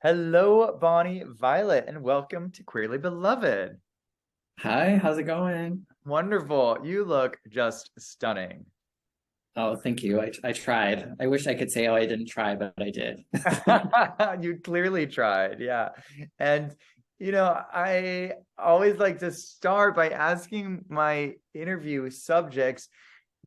Hello, Bonnie Violet, and welcome to Queerly Beloved. Hi, how's it going? Wonderful. You look just stunning. Oh, thank you. I tried. I wish I could say, oh, I didn't try, but I did. You clearly tried, yeah. And, I always like to start by asking my interview subjects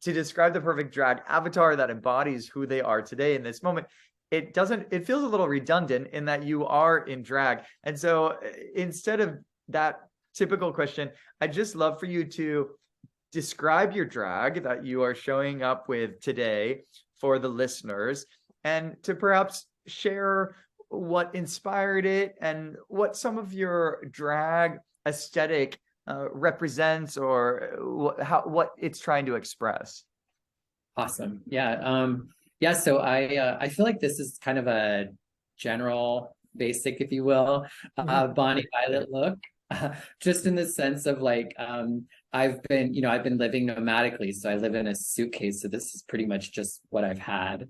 to describe the perfect drag avatar that embodies who they are today in this moment. It feels a little redundant in that you are in drag. And so instead of that typical question, I'd just love for you to describe your drag that you are showing up with today for the listeners and to perhaps share what inspired it and what some of your drag aesthetic represents or what it's trying to express. Awesome. Yeah. So I feel like this is kind of a general basic, if you will, Bonnie Violet look. Just in the sense of I've been living nomadically, so I live in a suitcase. So this is pretty much just what I've had.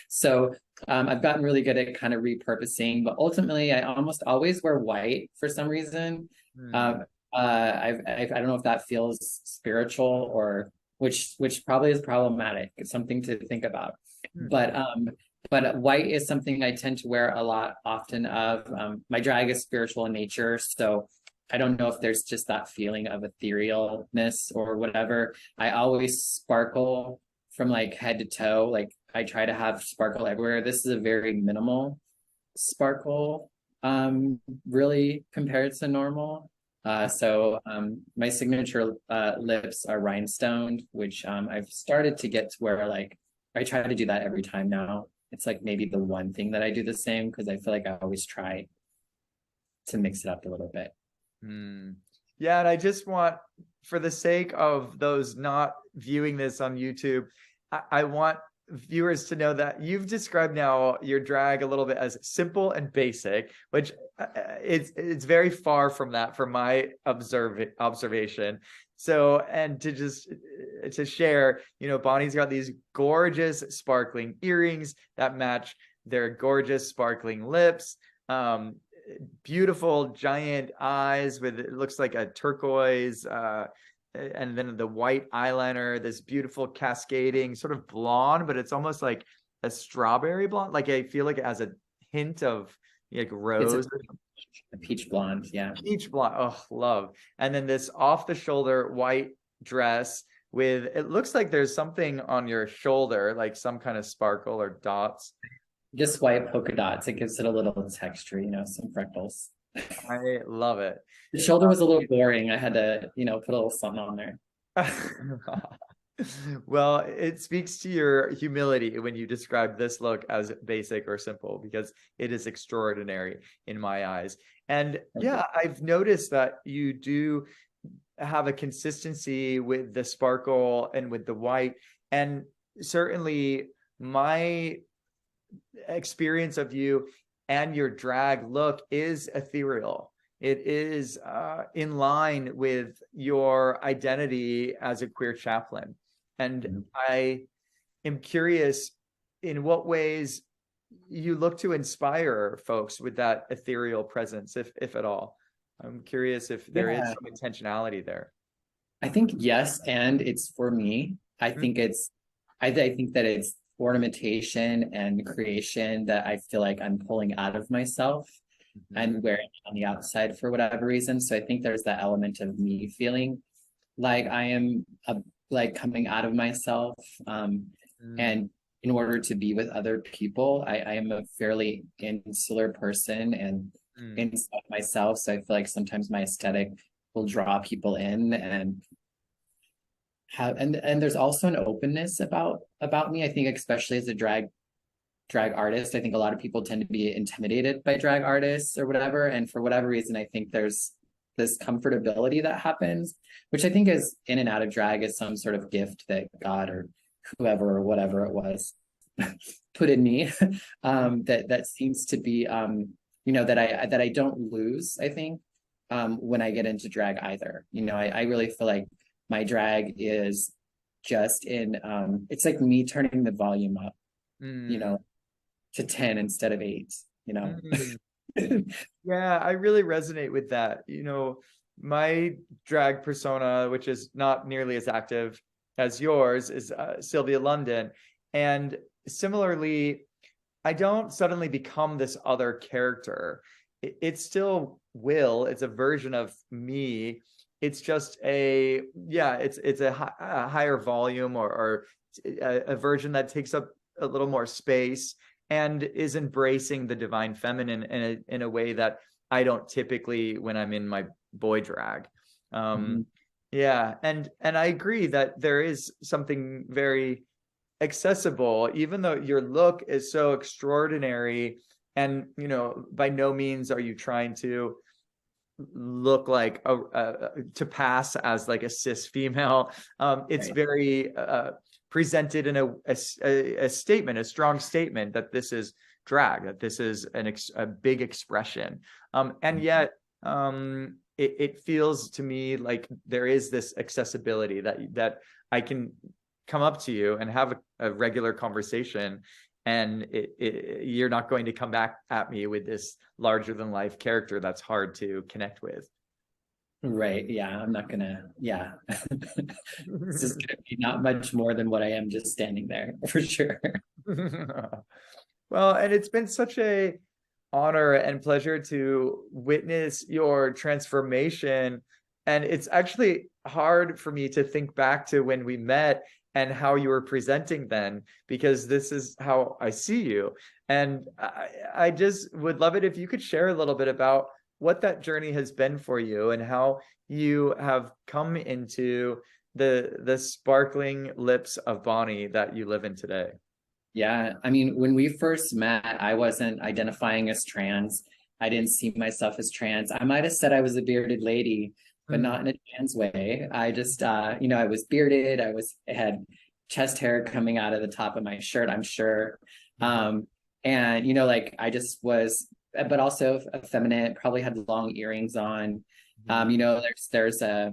So I've gotten really good at kind of repurposing, but ultimately I almost always wear white for some reason. Mm. Um, I don't know if that feels spiritual or which probably is problematic. It's something to think about. Mm. But white is something I tend to wear a lot often of. My drag is spiritual in nature, so I don't know if there's just that feeling of etherealness or whatever. I always sparkle from like head to toe. Like I try to have sparkle everywhere. This is a very minimal sparkle, really compared to normal. My signature lips are rhinestoned, which I've started to get to where like I try to do that every time now. It's like maybe the one thing that I do the same because I feel like I always try to mix it up a little bit. Hmm. Yeah, and I just want, for the sake of those not viewing this on YouTube, I want viewers to know that you've described now your drag a little bit as simple and basic, which it's very far from that from my observation. So, and to just to share, Bonnie's got these gorgeous sparkling earrings that match their gorgeous sparkling lips. Beautiful giant eyes with it looks like a turquoise and then the white eyeliner, this beautiful cascading sort of blonde, but it's almost like a strawberry blonde. Like I feel like it has a hint of like It's rose, a peach blonde, yeah. peach blonde. Oh, love. And then this off the shoulder white dress with it looks like there's something on your shoulder, like some kind of sparkle or dots. Just white polka dots. It gives it a little texture, some freckles. I love it. The shoulder was a little boring. I had to, put a little something on there. Well, it speaks to your humility when you describe this look as basic or simple because it is extraordinary in my eyes. And yeah, I've noticed that you do have a consistency with the sparkle and with the white. And certainly my experience of you and your drag look is ethereal. It is in line with your identity as a queer chaplain. And Mhm. I am curious in what ways you look to inspire folks with that ethereal presence, if at all. I'm curious if there is Yeah, some intentionality there. I think yes, and it's for me. I think that it's ornamentation and creation that I feel like I'm pulling out of myself Mhm. and wearing it on the outside for whatever reason. So I think there's that element of me feeling like I am like coming out of myself. Mm, And in order to be with other people, I am a fairly insular person and mm, inside myself. So I feel like sometimes my aesthetic will draw people in and and there's also an openness about me. I think especially as a drag artist, I think a lot of people tend to be intimidated by drag artists or whatever. And for whatever reason, I think there's this comfortability that happens, which I think is in and out of drag is some sort of gift that God or whoever or whatever it was put in me. That seems to be that I don't lose, I think, when I get into drag either. I really feel like my drag is just in it's like me turning the volume up, you mm, know, to 10 instead of 8, mm. Yeah, I really resonate with that. My drag persona, which is not nearly as active as yours, is Sylvia London. And similarly, I don't suddenly become this other character. It's still Will. It's a version of me. It's just it's a higher volume, or a version that takes up a little more space and is embracing the divine feminine in a way that I don't typically when I'm in my boy drag. Mhm. Yeah, and I agree that there is something very accessible, even though your look is so extraordinary. And by no means are you trying to look like to pass as like a cis female. It's Right. very presented in a statement, a strong statement that this is drag, that this is a big expression. And yet it feels to me like there is this accessibility that I can come up to you and have a regular conversation, and you're not going to come back at me with this larger than life character that's hard to connect with. Right. Yeah. I'm not gonna, yeah. It's just gonna be not much more than what I am just standing there for sure. Well, and it's been such a honor and pleasure to witness your transformation. And it's actually hard for me to think back to when we met and how you were presenting then, because this is how I see you. And I just would love it if you could share a little bit about what that journey has been for you and how you have come into the sparkling lips of Bonnie that you live in today. Yeah, I mean, when we first met, I wasn't identifying as trans. I didn't see myself as trans. I might have said I was a bearded lady, but Hmm. not in a trans way. I just, I was bearded. I had chest hair coming out of the top of my shirt, I'm sure. And, like I just was, but also effeminate, probably had long earrings on. There's a,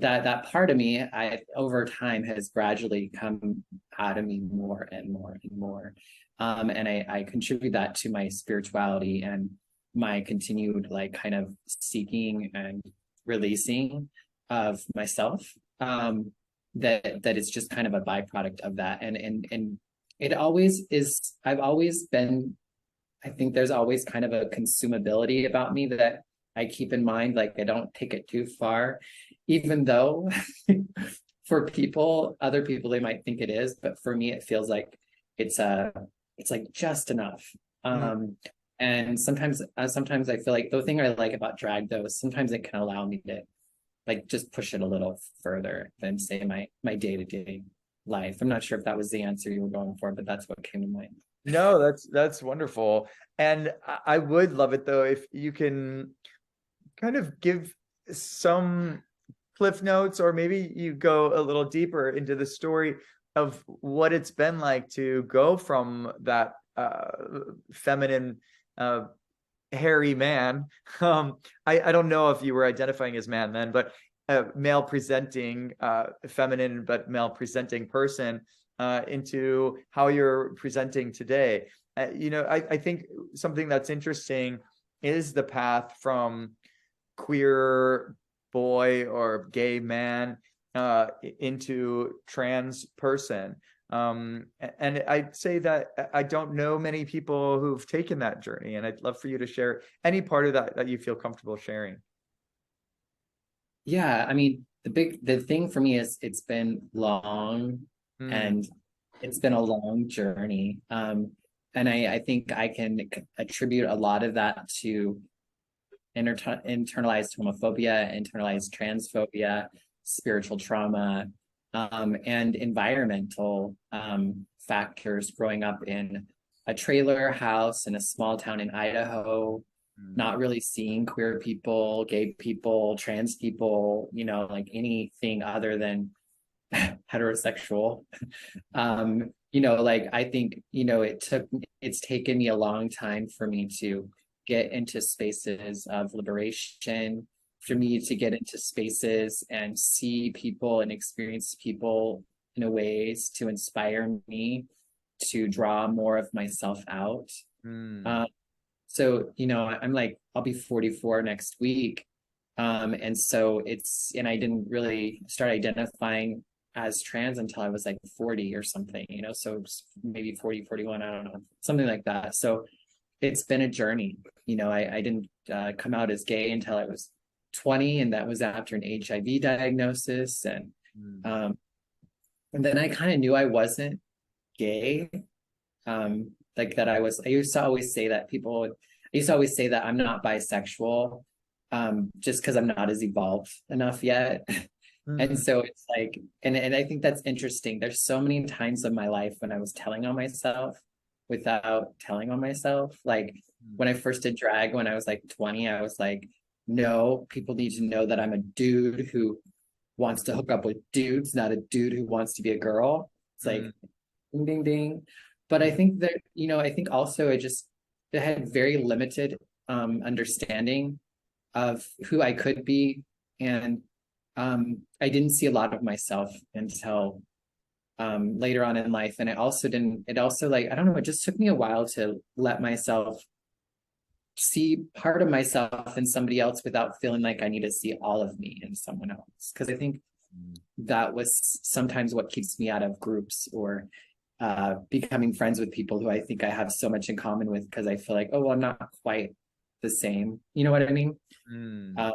that part of me I over time has gradually come out of me more and more and more, and I contribute that to my spirituality and my continued like kind of seeking and releasing of myself, that it's just kind of a byproduct of that, and it always is. I've always been, I think there's always kind of a consumability about me that I keep in mind, like I don't take it too far, even though for other people, they might think it is, but for me, it feels like it's it's like just enough. Hmm. And sometimes I feel like the thing I like about drag though is sometimes it can allow me to like just push it a little further than say my day-to-day life. I'm not sure if that was the answer you were going for, but that's what came to mind. No, that's wonderful. And I would love it though if you can kind of give some cliff notes, or maybe you go a little deeper into the story of what it's been like to go from that feminine hairy man. I don't know if you were identifying as man then, but male presenting, feminine but male presenting person, into how you're presenting today. I think something that's interesting is the path from queer boy or gay man into trans person. And I'd say that I don't know many people who've taken that journey, and I'd love for you to share any part of that that you feel comfortable sharing. Yeah, I mean, the thing for me is it's been long Hmm. and it's been a long journey. And I think I can attribute a lot of that to internalized homophobia, internalized transphobia, spiritual trauma, and environmental factors growing up in a trailer house in a small town in Idaho, Hmm. not really seeing queer people, gay people, trans people, like anything other than heterosexual. Like I think, it's taken me a long time for me to get into spaces of liberation, for me to get into spaces and see people and experience people in a ways to inspire me to draw more of myself out. Hmm. Um, So, I'm like, I'll be 44 next week. And so and I didn't really start identifying as trans until I was like 40 or something, so maybe 40, 41, I don't know, something like that. So it's been a journey. I didn't come out as gay until I was 20, and that was after an HIV diagnosis. And then I kind of knew I wasn't gay. Like that I used to always say that I'm not bisexual, just because I'm not as evolved enough yet. And so it's like, and I think that's interesting. There's so many times in my life when I was telling on myself without telling on myself. Like when I first did drag, when I was like 20, I was like, no, people need to know that I'm a dude who wants to hook up with dudes, not a dude who wants to be a girl. It's like, ding, ding, ding. But I think that, I think also I had very limited understanding of who I could be. And I didn't see a lot of myself until later on in life. And it also like, I don't know, it just took me a while to let myself see part of myself in somebody else without feeling like I need to see all of me in someone else. Because I think that was sometimes what keeps me out of groups or becoming friends with people who I think I have so much in common with, because I feel like, oh, well, I'm not quite the same. You know what I mean? I'm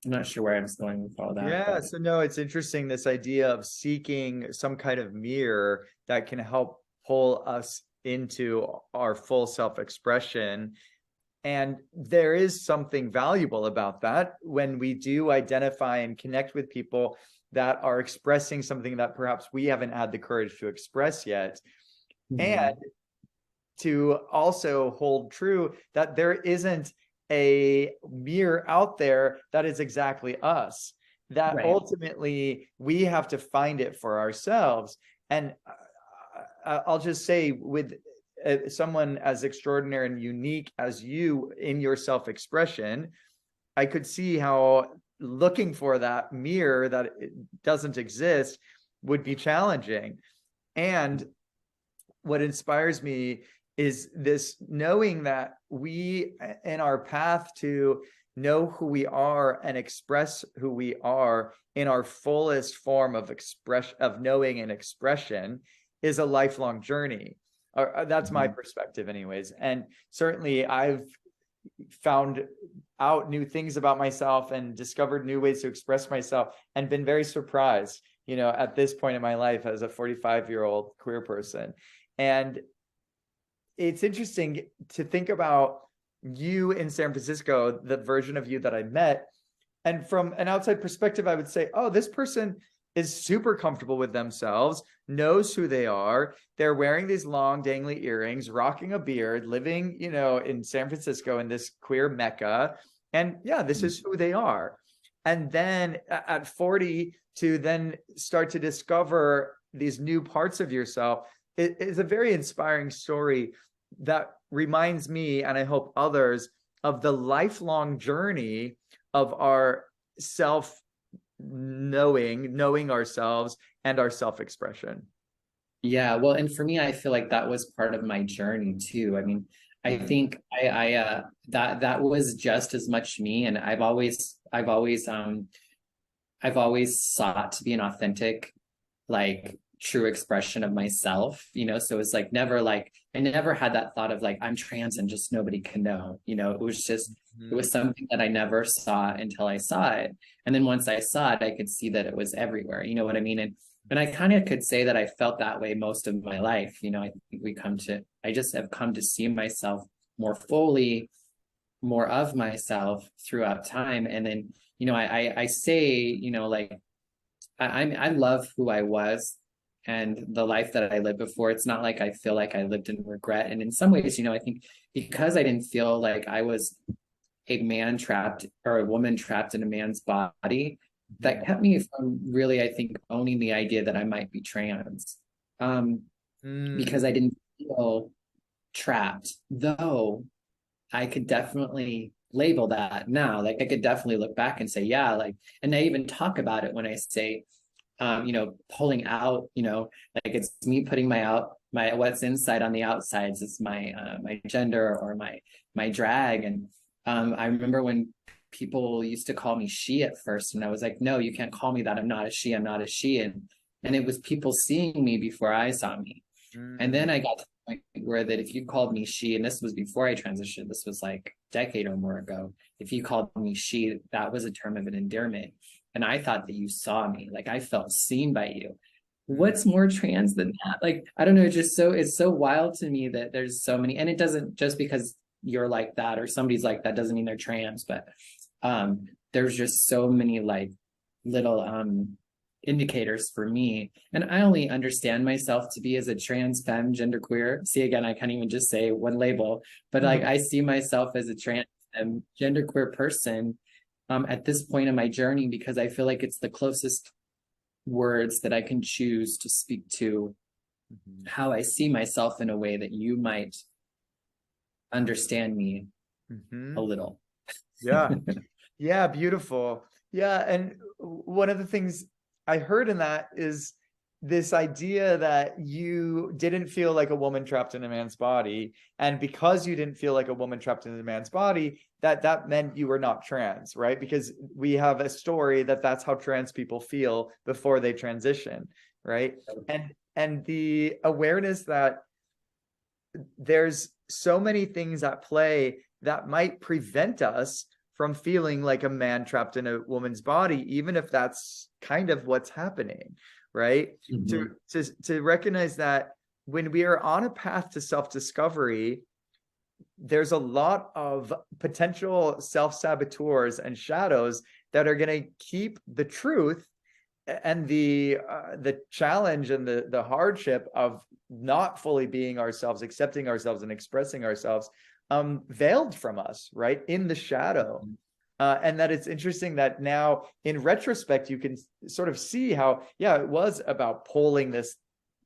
not sure where I was going with all that. Yeah, but... so no, it's interesting, this idea of seeking some kind of mirror that can help pull us into our full self-expression. And there is something valuable about that when we do identify and connect with people that are expressing something that perhaps we haven't had the courage to express yet. And to also hold true that there isn't a mirror out there that is exactly us, that ultimately we have to find it for ourselves. And I'll just say, with someone as extraordinary and unique as you in your self-expression, I could see how looking for that mirror that doesn't exist would be challenging. And what inspires me is this knowing that we, in our path to know who we are and express who we are in our fullest form of expression, of knowing and expression, is a lifelong journey. That's my perspective anyways. And certainly I've found out new things about myself and discovered new ways to express myself and been very surprised, at this point in my life as a 45-year-old queer person. And it's interesting to think about you in San Francisco, the version of you that I met. And from an outside perspective, I would say, oh, this person is super comfortable with themselves, knows who they are. They're wearing these long dangly earrings, rocking a beard, living, in San Francisco in this queer mecca. And yeah, this is who they are. And then at 40, to then start to discover these new parts of yourself, it is a very inspiring story that reminds me, and I hope others, of the lifelong journey of our knowing ourselves and our self-expression. Yeah, well, and for me, I feel like that was part of my journey too. I mean, I think that was just as much me, and I've always sought to be an authentic, like, true expression of myself, so it's like never, like, I never had that thought of like, I'm trans and just nobody can know, it was just it was something that I never saw until I saw it. And then once I saw it, I could see that it was everywhere, you know what I mean? And I kind of could say that I felt that way most of my life. I think I just have come to see myself more fully, more of myself throughout time. And then, I say, like, I love who I was and the life that I lived before. It's not like I feel like I lived in regret. And in some ways, I think because I didn't feel like I was a man trapped or a woman trapped in a man's body, that kept me from really, I think, owning the idea that I might be trans. Because I didn't feel trapped, though I could definitely label that now. Like, I could definitely look back and say, yeah, like, and I even talk about it when I say, pulling out, like, it's me putting what's inside on the outsides is my my gender or my drag. And I remember when people used to call me she at first, and I was like, no, you can't call me that. I'm not a she. I'm not a she. And it was people seeing me before I saw me. And then I got to the point where that if you called me she, and this was before I transitioned, this was like a decade or more ago, if you called me she, that was a term of an endearment. And I thought that you saw me, like I felt seen by you. What's more trans than that? Like, I don't know, it's so wild to me that there's so many, and it doesn't, just because you're like that or somebody's like that doesn't mean they're trans, but there's just so many like little indicators for me. And I only understand myself to be as a trans, femme, genderqueer. See, again, I can't even just say one label, but like I see myself as a trans and genderqueer person at this point in my journey, because I feel like it's the closest words that I can choose to speak to how I see myself in a way that you might understand me a little. Yeah. Yeah, beautiful. Yeah, and one of the things I heard in that is this idea that you didn't feel like a woman trapped in a man's body, and because you didn't feel like a woman trapped in a man's body, that meant you were not trans, right? Because we have a story that that's how trans people feel before they transition, right? And the awareness that there's so many things at play that might prevent us from feeling like a man trapped in a woman's body, even if that's kind of what's happening, right? To recognize that when we are on a path to self-discovery, there's a lot of potential self-saboteurs and shadows that are going to keep the truth and the challenge and the hardship of not fully being ourselves, accepting ourselves and expressing ourselves veiled from us, right, in the shadow. And that it's interesting that now in retrospect, you can sort of see how, yeah, it was about pulling this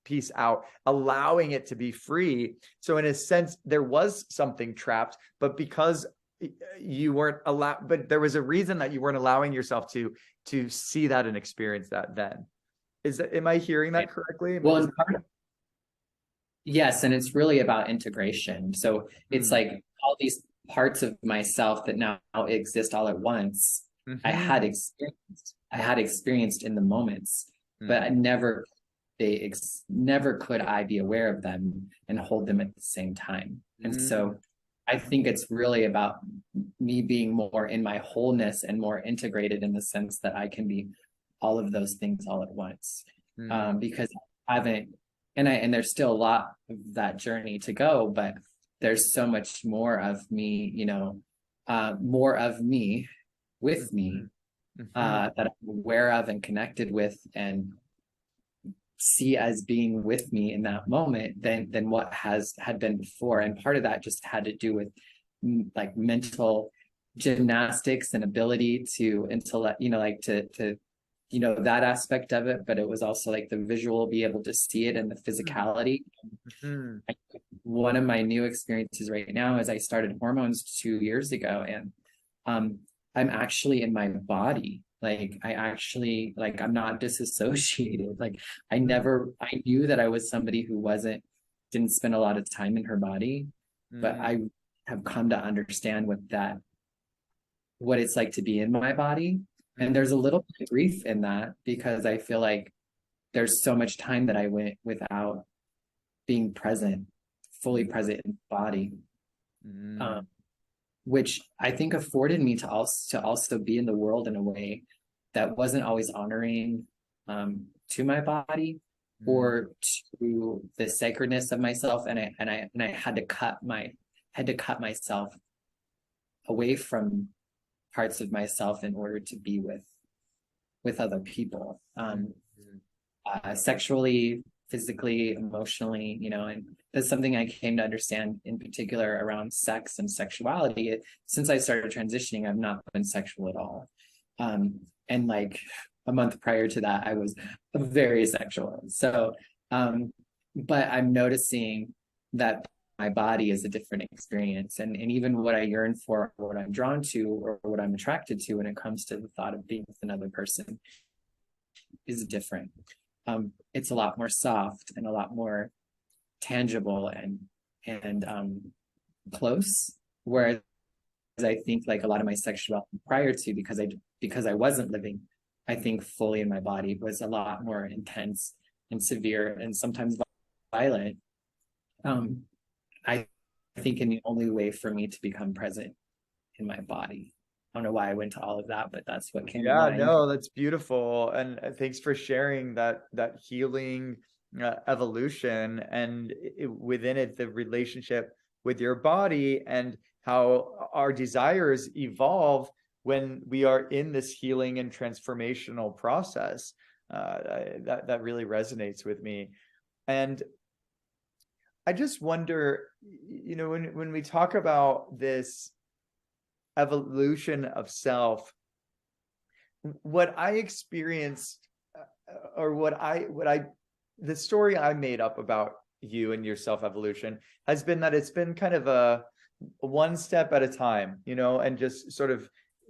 piece out, allowing it to be free. So in a sense, there was something trapped, but because you weren't allowed, but there was a reason that you weren't allowing yourself to see that and experience that then. Am I hearing that correctly? Well, yes, and it's really about integration. So it's like all these parts of myself that now exist all at once. I had experienced in the moments, but I never could I be aware of them and hold them at the same time. And so I think it's really about me being more in my wholeness and more integrated in the sense that I can be all of those things all at once. Because I haven't, and there's still a lot of that journey to go, but there's so much more of me, you know, more of me with me that I'm aware of and connected with and see as being with me in that moment than what had been before. And part of that just had to do with like mental gymnastics and ability to intellect, you know, like to you know, that aspect of it, but it was also like the visual, be able to see it and the physicality. One of my new experiences right now is I started hormones 2 years ago, and I'm actually in my body. Like I actually, like I'm not disassociated. Like I knew that I was somebody who didn't spend a lot of time in her body, but I have come to understand what it's like to be in my body. And there's a little bit of grief in that, because I feel like there's so much time that I went without being present, fully present in the body, which I think afforded me to also be in the world in a way that wasn't always honoring to my body or to the sacredness of myself. And I had to cut myself away from parts of myself in order to be with other people, sexually, physically, emotionally, you know. And that's something I came to understand in particular around sex and sexuality. Since I started transitioning, I've not been sexual at all. And like a month prior to that, I was very sexual. So, but I'm noticing that my body is a different experience, and even what I yearn for, or what I'm drawn to, or what I'm attracted to when it comes to the thought of being with another person is different. It's a lot more soft and a lot more tangible and close. Whereas I think like a lot of my sexuality prior to, because I wasn't living, I think fully in my body, was a lot more intense and severe and sometimes violent. I think in the only way for me to become present in my body. I don't know why I went to all of that, but that's what came to Yeah, mind. no, that's beautiful. And thanks for sharing that healing evolution and within it, the relationship with your body and how our desires evolve when we are in this healing and transformational process. That really resonates with me. And I just wonder, when we talk about this evolution of self, what I experienced, or the story I made up about you and your self evolution has been that it's been kind of a one step at a time, and just sort of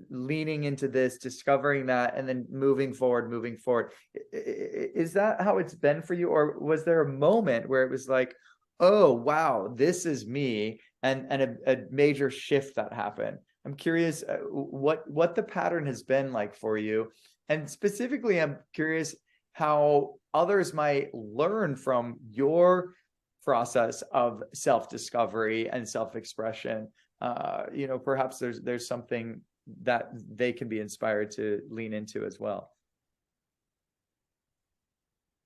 leaning into this, discovering that, and then moving forward. Is that how it's been for you? Or was there a moment where it was like, oh, wow, this is me, and a major shift that happened? I'm curious what the pattern has been like for you. And specifically, I'm curious how others might learn from your process of self-discovery and self-expression. Perhaps there's something that they can be inspired to lean into as well.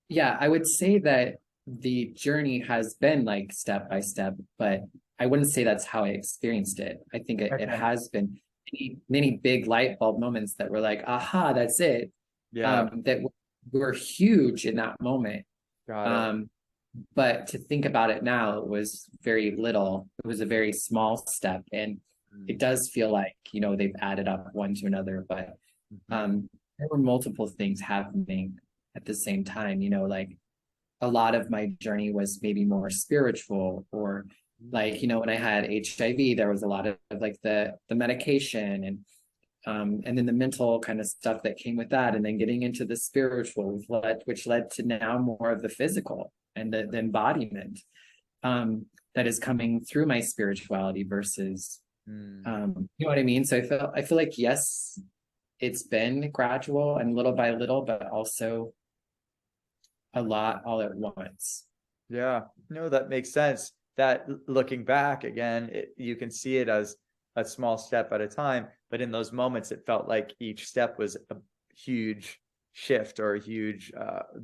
Yeah, I would say that the journey has been like step by step, but I wouldn't say that's how I experienced it. I think it Okay. has been many big light bulb moments that were like, aha, that's it. Yeah, That were huge in that moment. got it. Um, but to think about it now, it was very little. It was a very small step, and it does feel like, they've added up one to another, but there were multiple things happening at the same time, like a lot of my journey was maybe more spiritual, or like, when I had HIV, there was a lot of like the medication and then the mental kind of stuff that came with that, and then getting into the spiritual, which led to now more of the physical and the embodiment that is coming through my spirituality versus you know what I mean? So I feel like, yes, it's been gradual and little by little, but also a lot all at once. Yeah, no, that makes sense. That looking back again, you can see it as a small step at a time, but in those moments, it felt like each step was a huge shift or a huge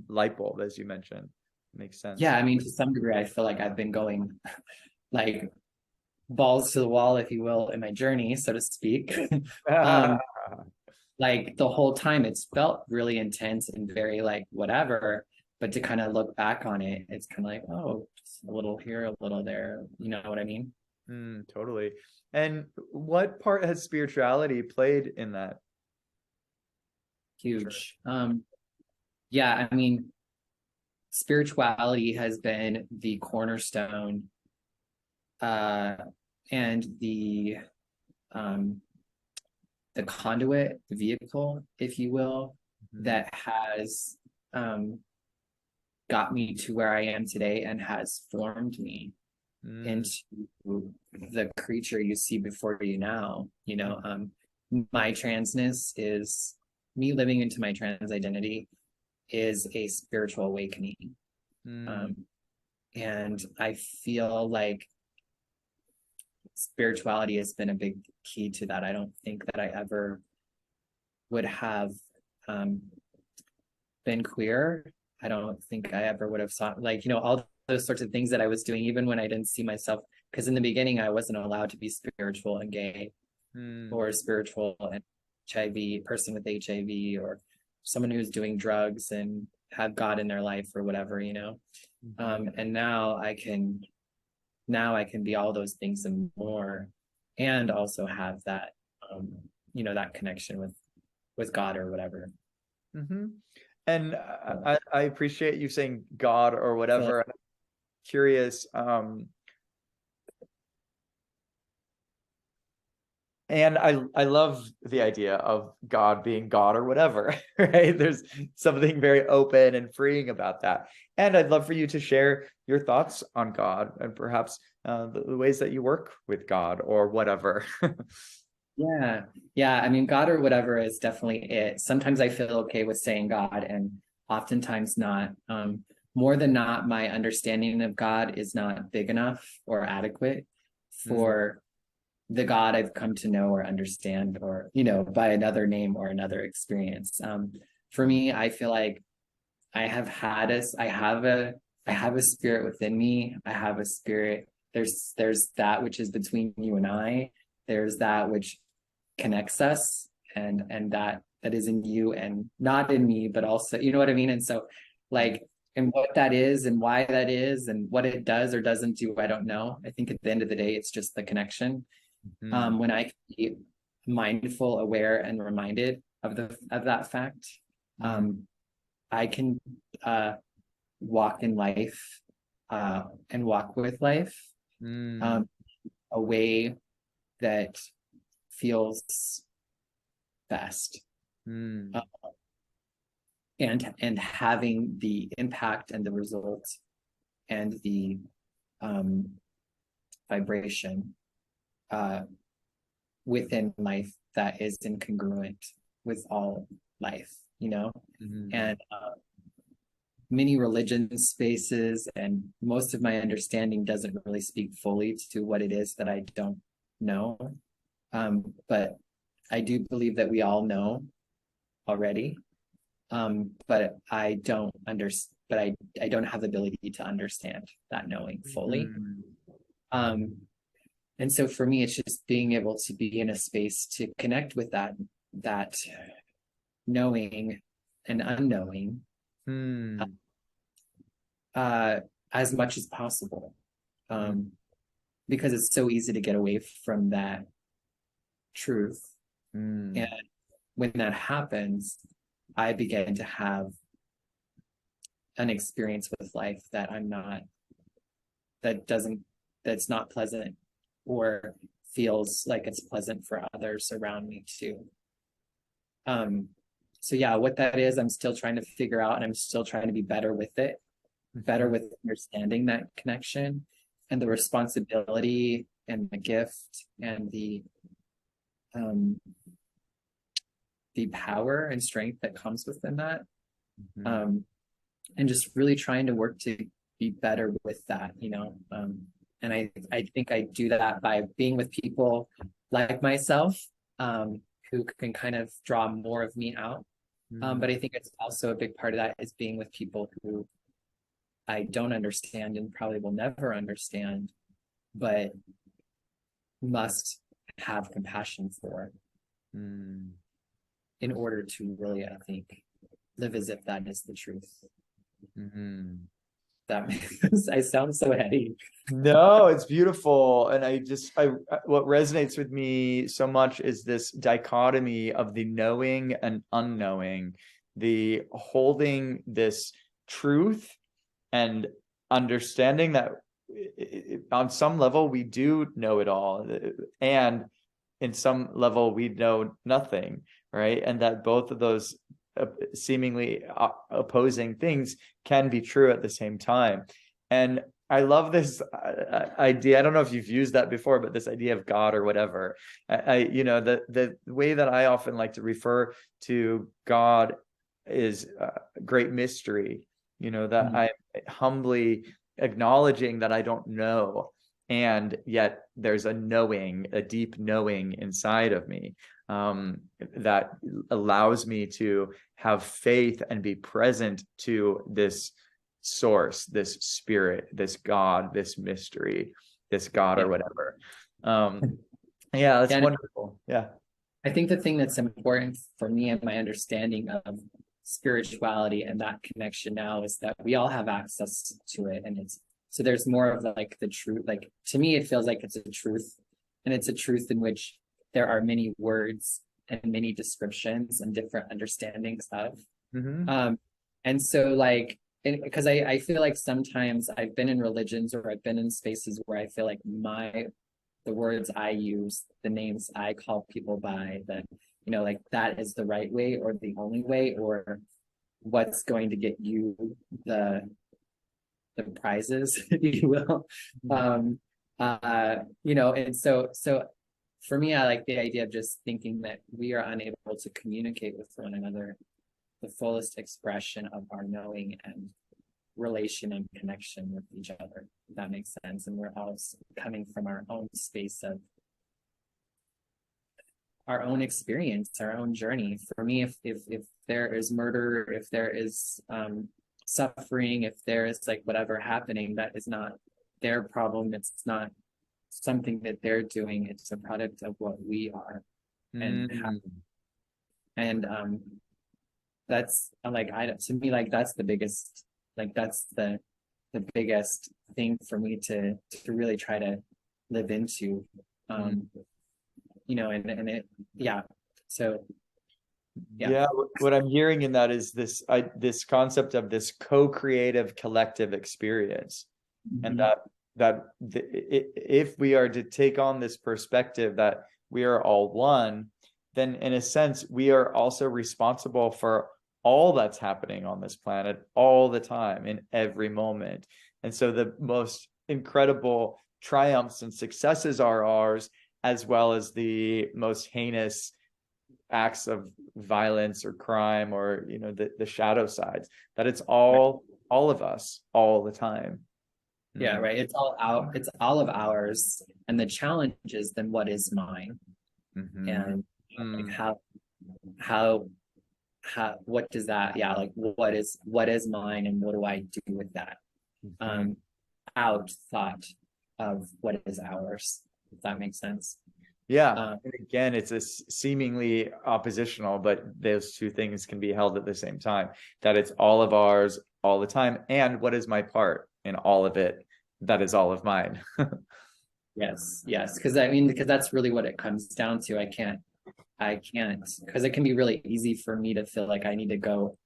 light bulb, as you mentioned. Makes sense. Yeah, I mean, to some degree, I feel like I've been going like balls to the wall, if you will, in my journey, so to speak. um, like the whole time, it's felt really intense and very like whatever. But to kind of look back on it, it's kind of like, oh, just a little here, a little there. You know what I mean? Totally. And what part has spirituality played in that? Huge. Yeah, I mean, spirituality has been the cornerstone uh and the conduit, the vehicle, if you will, that has got me to where I am today and has formed me into the creature you see before you now. My transness is me living into my trans identity is a spiritual awakening. And I feel like spirituality has been a big key to that. I don't think that I ever would have been queer. I don't think I ever would have thought, like, all those sorts of things that I was doing, even when I didn't see myself, because in the beginning I wasn't allowed to be spiritual and gay or spiritual and HIV, person with HIV, or someone who's doing drugs and have God in their life or whatever, and now I can be all those things and more, and also have that that connection with God or whatever. And I appreciate you saying God or whatever. I'm curious, And I love the idea of God being God or whatever, right? There's something very open and freeing about that. And I'd love for you to share your thoughts on God and perhaps the ways that you work with God or whatever. Yeah. Yeah. I mean, God or whatever is definitely it. Sometimes I feel okay with saying God and oftentimes not. More than not, my understanding of God is not big enough or adequate Mm, for the God I've come to know or understand, or, by another name or another experience. For me, I feel like I have had I have a spirit within me. I have a spirit. There's that which is between you and I. There's that which connects us, and that is in you and not in me, but also, you know what I mean? And so, like, and what that is and why that is and what it does or doesn't do, I don't know. I think at the end of the day, it's just the connection. mm, When I can be mindful, aware, and reminded of that fact, mm, um, I can walk in life and walk with life mm, um, a way that feels best. mm, Uh, and having the impact and the result and the um, vibration uh, within life that is incongruent with all life, mm, and many religion spaces and most of my understanding doesn't really speak fully to what it is that I don't know. But I do believe that we all know already. But I don't understand, but I don't have the ability to understand that knowing fully. mm, Um, and so for me, it's just being able to be in a space to connect with that knowing and unknowing mm, uh, as much as possible. Because it's so easy to get away from that truth. And mm, when that happens, I begin to have an experience with life that doesn't, that's not pleasant or feels like it's pleasant for others around me too. So yeah, what that is, I'm still trying to figure out, and I'm still trying to be better with it, better mhm, with understanding that connection and the responsibility and the gift and um, the power and strength that comes within that. mhm, Um, and just really trying to work to be better with that. And I think I do that by being with people like myself, who can kind of draw more of me out. mm, But I think it's also a big part of that is being with people who I don't understand and probably will never understand, but must have compassion for mm. in order to really, I think, live as if that is the truth. Mhm. That makes, I sound so heady. No, it's beautiful. And what resonates with me so much is this dichotomy of the knowing and unknowing, the holding this truth and understanding that on some level we do know it all, and in some level we know nothing, right? And that both of those seemingly opposing things can be true at the same time. And I love this idea. I don't know if you've used that before, but this idea of God or whatever. The way that I often like to refer to God is great mystery. That Mm. I'm humbly acknowledging that I don't know, and yet there's a knowing, a deep knowing inside of me, that allows me to have faith and be present to this source, this spirit, this God, this mystery, this God or Yeah. whatever. Yeah, that's And wonderful. Yeah. I think the thing that's important for me and my understanding of spirituality and that connection now is that we all have access to it. And so there's more of like the truth. Like to me, it feels like it's a truth. And it's a truth in which there are many words and many descriptions and different understandings of. Mm-hmm. Um, and so like, because I feel like sometimes I've been in religions or I've been in spaces where I feel like my the words I use, the names I call people by, that, you know, like that is the right way or the only way, or what's going to get you the prizes, if you will. You know, and so for me, I like the idea of just thinking that we are unable to communicate with one another the fullest expression of our knowing and relation and connection with each other, if that makes sense. And we're all coming from our own space of our own experience, our own journey. For me, if there is murder, if there is suffering, if there is like whatever happening, that is not their problem. It's not something that they're doing. It's a product of what we are. And that's like, to me, like that's the biggest, like that's the biggest thing for me to really try to live into. You know, and it, yeah. So, yeah. What I'm hearing in that is this concept of this co-creative collective experience, and if we are to take on this perspective that we are all one, then in a sense we are also responsible for all that's happening on this planet all the time, in every moment. And so the most incredible triumphs and successes are ours, as well as the most heinous acts of violence or crime, or, you know, the shadow sides, that it's all of us all the time. Yeah, right. It's all of ours. And the challenge is then what is mine? And like how what does that, like what is mine, and what do I do with that? Out thought of what is ours, if that makes sense. And again, it's a seemingly oppositional, but those two things can be held at the same time, that it's all of ours all the time, and what is my part in all of it, that is all of mine. Yes, because that's really what it comes down to. I can't, because it can be really easy for me to feel like I need to go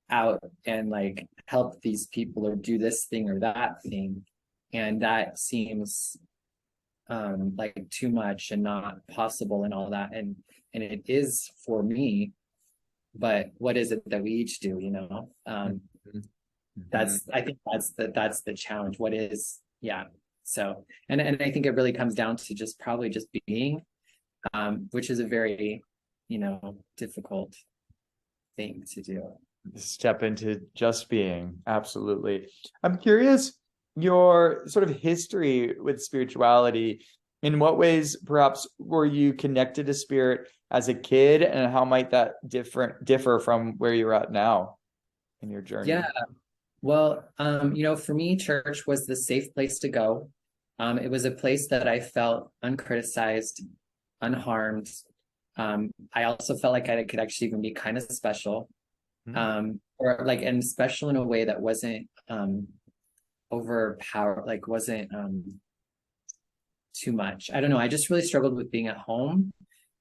out and like help these people or do this thing or that thing, and that seems like too much and not possible and all that, and it is for me, but what is it that we each do, you know? I think that's the challenge. What is, so and I think it really comes down to just probably just being, which is a very, you know, difficult thing to do. Step into just being. Absolutely. I'm curious your sort of history with spirituality. In what ways perhaps were you connected to spirit as a kid, and how might that differ from where you're at now in your journey? Well, you know, for me, church was the safe place to go. It was a place that I felt uncriticized, unharmed. I also felt like I could actually even be kind of special, or like, and special in a way that wasn't overpowered, like wasn't too much. I don't know. I just really struggled with being at home,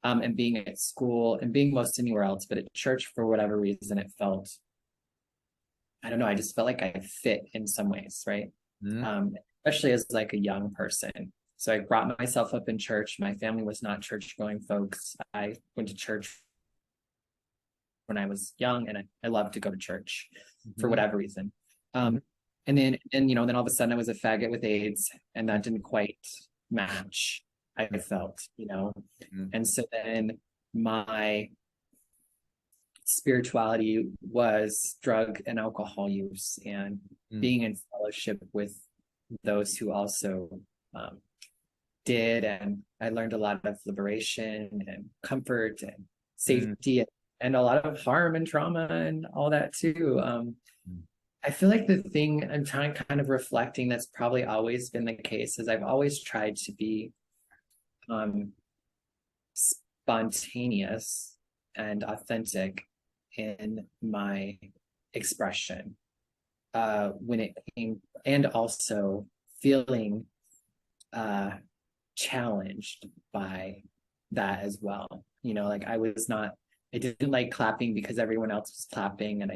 and being at school, and being most anywhere else, but at church, for whatever reason, it felt, I don't know, I just felt like I fit in some ways, right? Especially as like a young person. So I brought myself up in church. My family was not church-going folks. I went to church when I was young, and I loved to go to church for whatever reason. And then you know, then all of a sudden I was a faggot with AIDS, and that didn't quite match, I felt, you know. And so then my spirituality was drug and alcohol use, and being in fellowship with those who also did, and I learned a lot of liberation and comfort and safety, and a lot of harm and trauma and all that too. I feel like the thing I'm trying, kind of reflecting, that's probably always been the case, is I've always tried to be spontaneous and authentic in my expression, when it came, and also feeling challenged by that as well. You know, like I didn't like clapping because everyone else was clapping, and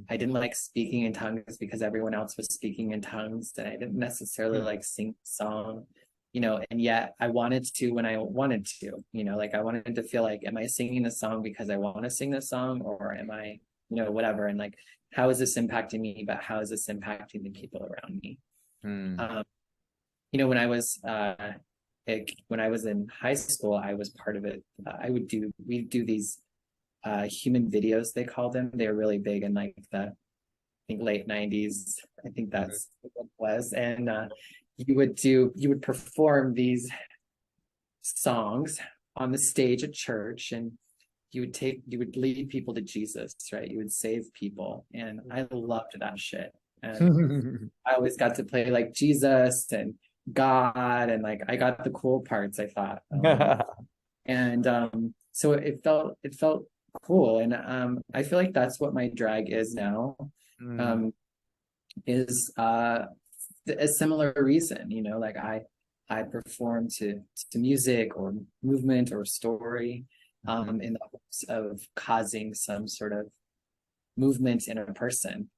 I didn't like speaking in tongues because everyone else was speaking in tongues, and I didn't necessarily like sing the song and yet I wanted to when I wanted to, like I wanted to feel like, am I singing this song because I want to sing this song, or am I, whatever. And like, how is this impacting me? But how is this impacting the people around me? Mm. When I was when I was in high school, I was part of it. We do these human videos, they call them. They were really big in like the, I think, late 90s. I think that's what it was. And you would perform these songs on the stage at church, and you would lead people to Jesus, right? You would save people. And I loved that shit. And I always got to play like Jesus and God, and like I got the cool parts, I thought. And so it felt cool. And I feel like that's what my drag is now. Mm. Is a similar reason, like I perform to music or movement or story, in the hopes of causing some sort of movement in a person.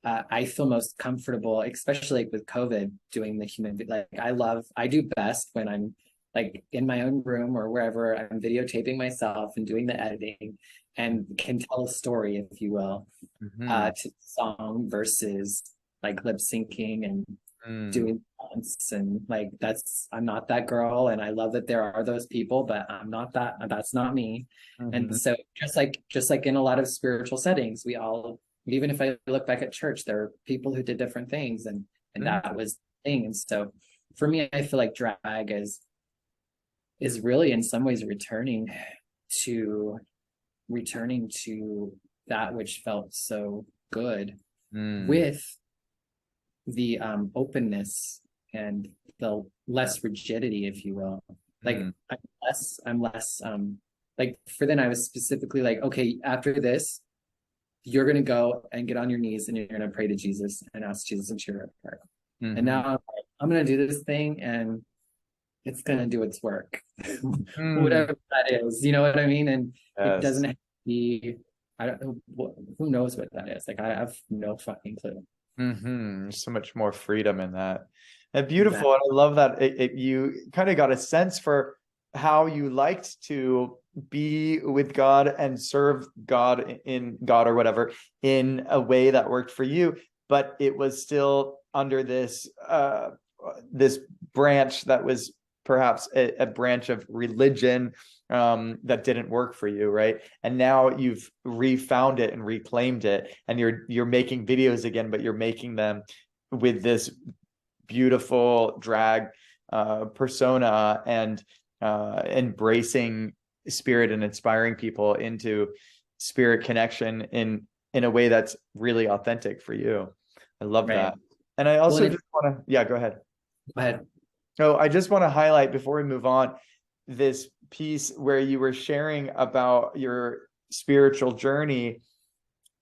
I feel most comfortable, especially like with COVID, doing the human, like I do best when I'm like in my own room or wherever I'm videotaping myself and doing the editing and can tell a story, if you will, to song versus like lip syncing and doing dance. And like, I'm not that girl. And I love that there are those people, but that's not me. And so just like in a lot of spiritual settings, even if I look back at church, there are people who did different things, and that was the thing. And so for me, I feel like drag is really in some ways to that which felt so good, with the openness and the less rigidity, if you will. Like I'm less like, for then I was specifically like, okay, after this, you're gonna go and get on your knees and you're gonna pray to Jesus and ask Jesus into your heart. And now I'm gonna do this thing, and it's gonna do its work. Whatever that is, you know what I mean? And it doesn't have to be, I don't know, who knows what that is. Like, I have no fucking clue. There's so much more freedom in that. And beautiful. And I love that you kind of got a sense for how you liked to be with God and serve God in God or whatever in a way that worked for you, but it was still under this this branch that was perhaps a branch of religion that didn't work for you, right? And now you've refound it and reclaimed it, and you're making videos again, but you're making them with this beautiful drag persona, and embracing spirit and inspiring people into spirit connection in a way that's really authentic for you. I love that. And I also just want to, yeah, go ahead. Go ahead. Oh, I just want to highlight before we move on this piece where you were sharing about your spiritual journey,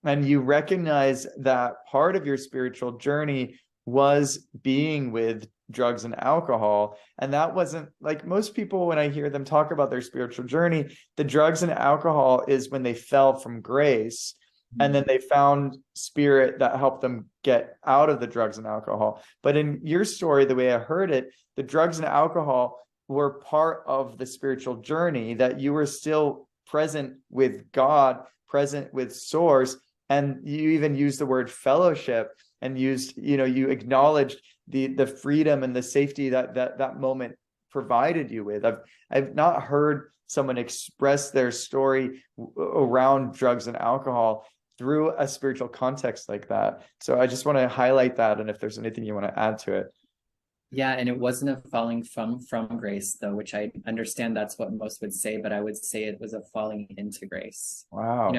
and you recognize that part of your spiritual journey was being with drugs and alcohol. And that wasn't like most people, when I hear them talk about their spiritual journey, the drugs and alcohol is when they fell from grace. And then they found spirit that helped them get out of the drugs and alcohol. But in your story, the way I heard it, the drugs and alcohol were part of the spiritual journey, that you were still present with God, present with Source. And you even used the word fellowship, and you acknowledged the freedom and the safety that moment provided you with. I've not heard someone express their story around drugs and alcohol through a spiritual context like that. So I just want to highlight that, and if there's anything you want to add to it. Yeah, and it wasn't a falling from grace, though, which I understand that's what most would say, but I would say it was a falling into grace. Wow.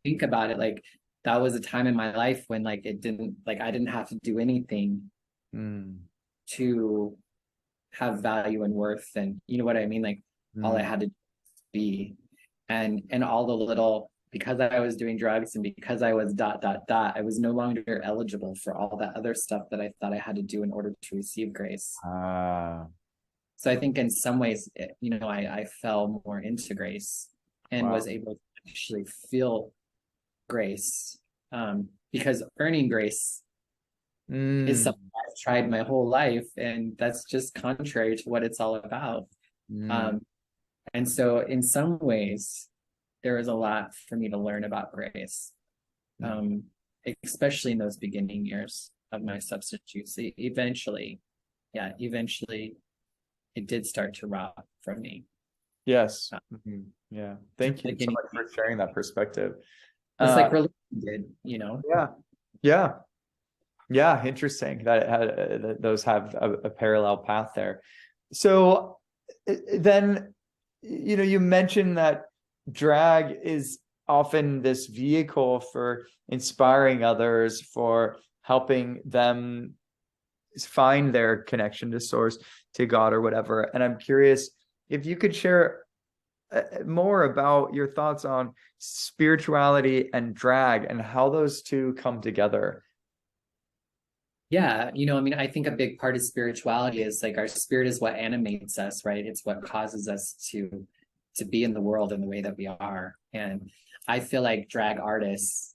Think about it, like that was a time in my life when like I didn't have to do anything to have value and worth, and you know what I mean? Like all I had to be, and all the little, because I was doing drugs and because I was ... I was no longer eligible for all that other stuff that I thought I had to do in order to receive grace. So I think in some ways, I fell more into grace and was able to actually feel grace, because earning grace is Mm, something I've tried my whole life, and that's just contrary to what it's all about. mm, Um, and so in some ways, there is a lot for me to learn about grace, mm. um, especially in those beginning years of my substance use. Eventually it did start to rot from me. Yes. Uh, Mhm. Yeah. Thank you like so any, much for sharing that perspective. just Uh, like religion did, you know? yeah. Yeah. Yeah. Interesting that that those have a parallel path there. So then, you mentioned that drag is often this vehicle for inspiring others, for helping them find their connection to source, to God or whatever. And I'm curious if you could share more about your thoughts on spirituality and drag and how those two come together. Yeah, I mean, I think a big part of spirituality is like our spirit is what animates us, right? It's what causes us to be in the world in the way that we are. And I feel like drag artists,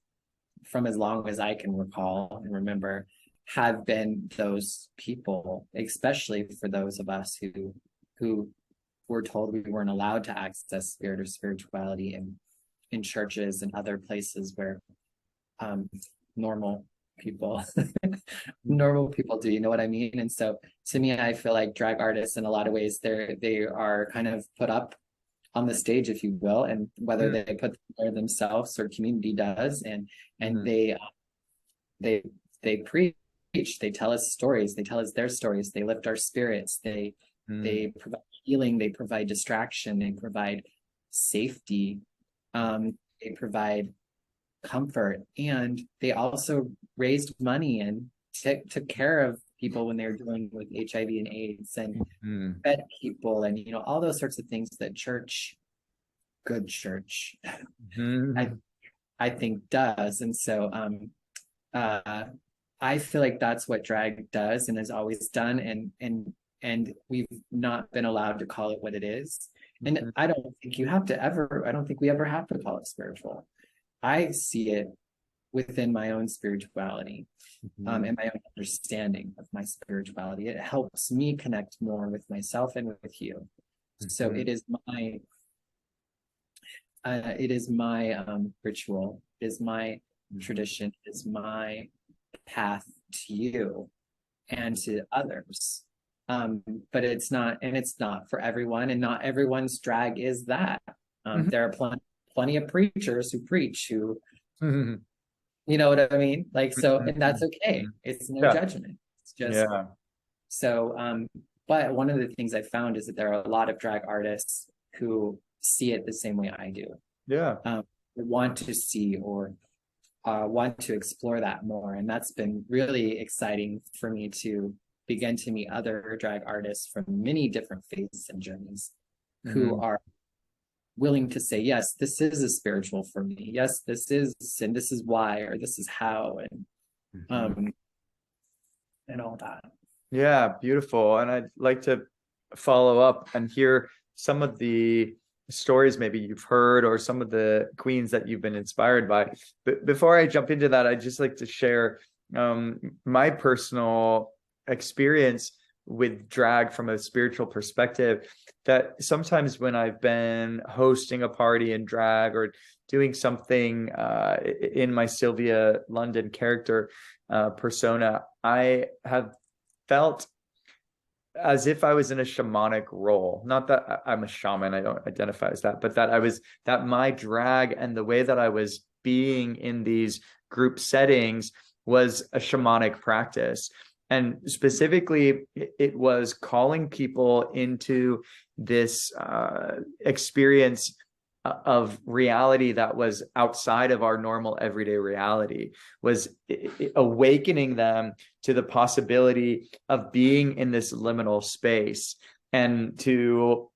from as long as I can recall and remember, have been those people, especially for those of us who were told we weren't allowed to access spirit or spirituality in churches and other places where um, normal people normal people do, you know what I mean? And so to me, I feel like drag artists in a lot of ways they are kind of put up on the stage, if you will, and whether Mm, they put there themselves or community does, and mm, they they preach, they tell us stories, they tell us their stories, they lift our spirits, mm, they provide healing, they provide distraction, they provide safety, they provide comfort, and they also raised money and took care of people when they were dealing with HIV and AIDS, and mm, fed people, and all those sorts of things that good church, I mm, I think does. And so uh I feel like that's what drag does and has always done, and we've not been allowed to call it what it is. And mm, I don't think we ever have to call it spiritual. I see it within my own spirituality, mm, and my own understanding of my spirituality. It helps me connect more with myself and with you. So mm, it is my ritual, it is my mm. tradition, it is my path to you and to others. Um, but it's not for everyone, and not everyone's drag is that. Mhm. There are plenty of preachers who preach who, Mhm. you know what I mean? Like, so, and that's Mhm. okay. It's no Yeah. judgment. It's just Yeah. so, but one of the things I found is that there are a lot of drag artists who see it the same way I do. Yeah. Want to see or want to explore that more. And that's been really exciting for me to begin to meet other drag artists from many different faiths and journeys who Mhm. are willing to say, yes, this is a spiritual for me. Yes, this is, and this is why, or this is how, Mhm. um, and all that. Yeah, beautiful. And I'd like to follow up and hear some of the stories maybe you've heard or some of the queens that you've been inspired by. But before I jump into that, I'd just like to share my personal experience with drag from a spiritual perspective. That sometimes when I've been hosting a party in drag or doing something in my Sylvia London character persona, I have felt as if I was in a shamanic role. Not that I'm a shaman, I don't identify as that, but that my drag and the way that I was being in these group settings was a shamanic practice. And specifically, it was calling people into this experience of reality that was outside of our normal everyday reality, was awakening them to the possibility of being in this liminal space and to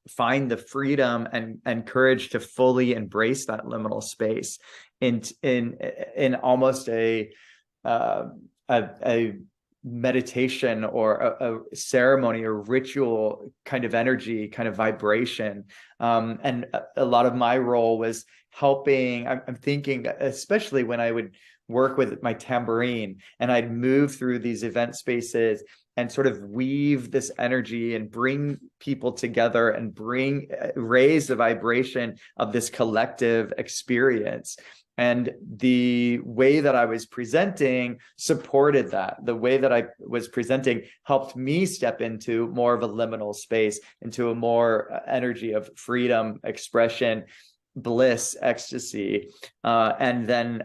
find the freedom and courage to fully embrace that liminal space in almost uh, a meditation or a ceremony or ritual kind of energy, kind of vibration. And a lot of my role was helping. I'm thinking, especially when I would work with my tambourine, and I'd move through these event spaces and sort of weave this energy and bring people together and raise the vibration of this collective experience. And the way that I was presenting supported that. The way that I was presenting helped me step into more of a liminal space, into a more energy of freedom, expression, bliss, ecstasy. And then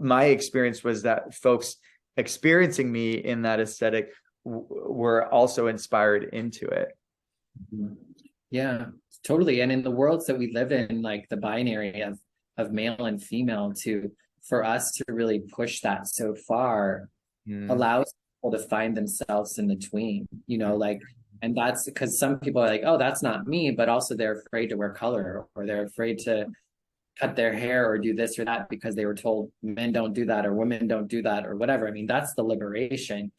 my experience was that folks experiencing me in that aesthetic were also inspired into it. Yeah, totally. And in the worlds that we live in, like the binary of male and female, for us to really push that so far allows people to find themselves in the tween, like, and that's because some people are like, oh, that's not me, but also they're afraid to wear color, or they're afraid to cut their hair or do this or that because they were told men don't do that or women don't do that or whatever. I mean, that's the liberation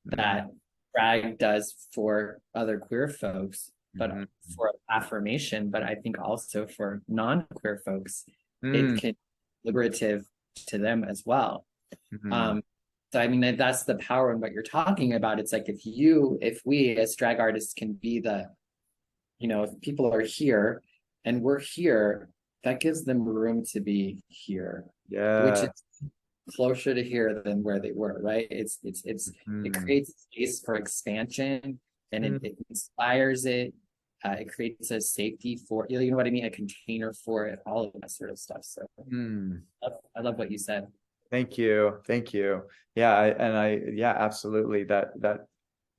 that drag does for other queer folks, but for affirmation, but I think also for non-queer folks, it can be liberative to them as well. So I mean, that's the power in what you're talking about. It's like if we as drag artists can be if people are here and we're here, that gives them room to be here. Yeah. Which is closer to here than where they were, right? It creates space for expansion, and it inspires it. It creates a safety for, you know what I mean? A container for it, all of that sort of stuff. So I love what you said. Thank you. Thank you. Yeah. Absolutely. That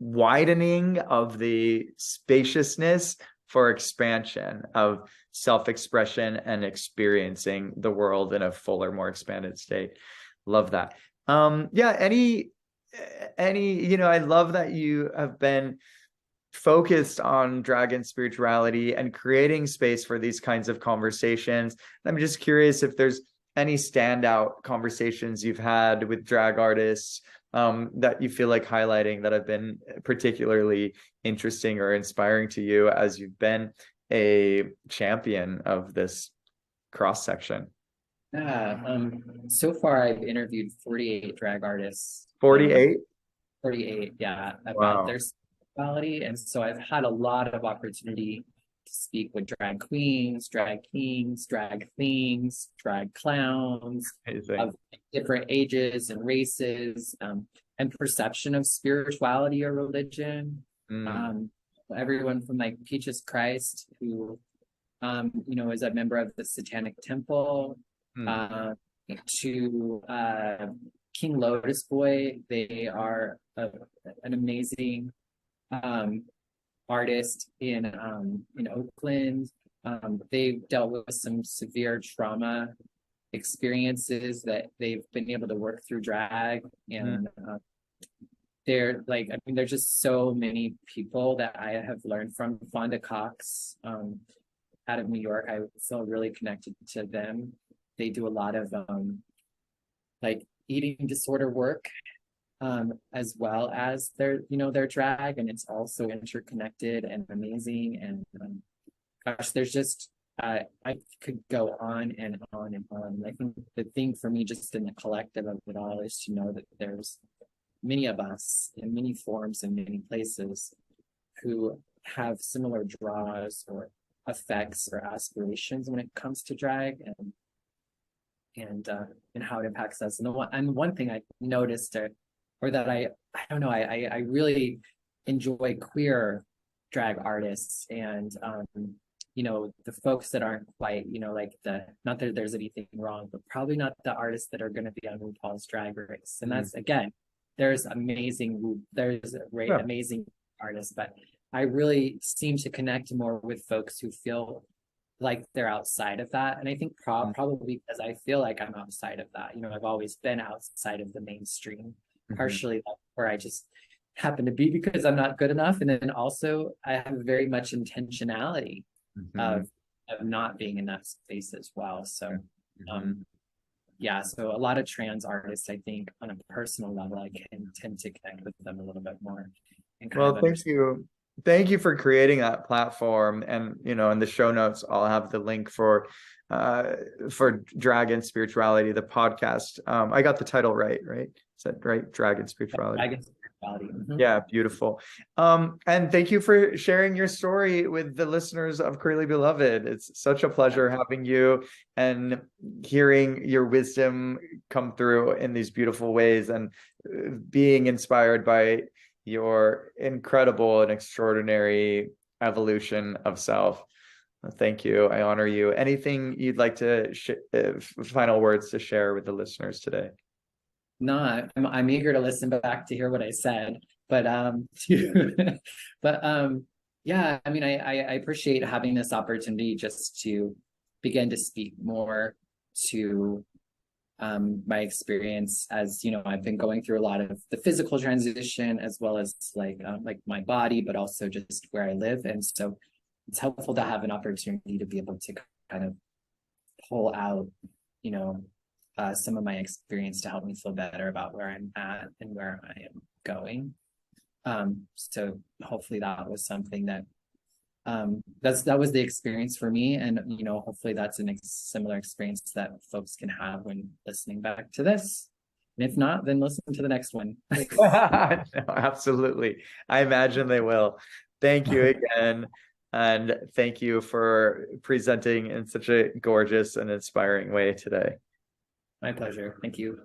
widening of the spaciousness for expansion of self-expression and experiencing the world in a fuller, more expanded state. Love that. Any, I love that you have been focused on dragon spirituality and creating space for these kinds of conversations. I'm just curious if there's any standout conversations you've had with drag artists that you feel like highlighting that have been particularly interesting or inspiring to you as you've been a champion of this cross section. So far I've interviewed 48 drag artists. 48? 48, yeah, about their sexuality. And so I've had a lot of opportunity to speak with drag queens, drag kings, drag things, drag clowns of different ages and races, and perception of spirituality or religion. Everyone from like Peaches Christ, who is a member of the Satanic Temple, to King Lotus Boy. They are an amazing artist in Oakland. They've dealt with some severe trauma experiences that they've been able to work through drag, and there's just so many people that I have learned from. Fonda Cox out of New York, I feel really connected to them. They do a lot of eating disorder work, as well as their drag, and it's also interconnected and amazing. And gosh, there's just I could go on and on and on. I think the thing for me, just in the collective of it all, is to know that there's many of us in many forms and many places who have similar draws or effects or aspirations when it comes to drag and how it impacts us. And one thing I noticed, or that I don't know, I really enjoy queer drag artists, and the folks that aren't quite, not that there's anything wrong, but probably not the artists that are going to be on RuPaul's Drag Race. And that's, again, there's amazing artists, but I really seem to connect more with folks who feel like they're outside of that. And I think probably because I feel like I'm outside of that. I've always been outside of the mainstream. Partially that's where I just happen to be because I'm not good enough. And then also I have very much intentionality of not being in that space as well. So so a lot of trans artists, I think on a personal level, I can tend to connect with them a little bit more. Well, thank you. thank you for creating that platform. And, you know, in the show notes, I'll have the link for Dragon Spirituality, the podcast. I got the title right? Is that right? Dragon Spirituality. Dragon spirituality. Mhm. Yeah, beautiful. And thank you for sharing your story with the listeners of Queerly Beloved. It's such a pleasure having you and hearing your wisdom come through in these beautiful ways, and being inspired by your incredible and extraordinary evolution of self. Thank you. I honor you. Anything you'd like to final words to share with the listeners today? No, I'm eager to listen back to hear what I said. But but yeah, I mean, I appreciate having this opportunity just to begin to speak more to my experience. As you know, I've been going through a lot of the physical transition, as well as like my body, but also just where I live. And so it's helpful to have an opportunity to be able to kind of pull out, you know, some of my experience to help me feel better about where I'm at and where I am going. So hopefully that was something that that was the experience for me, and you know, hopefully that's a similar experience that folks can have when listening back to this. And if not, then listen to the next one. No, absolutely. I imagine they will. Thank you again. And thank you for presenting in such a gorgeous and inspiring way today. My pleasure. Thank you.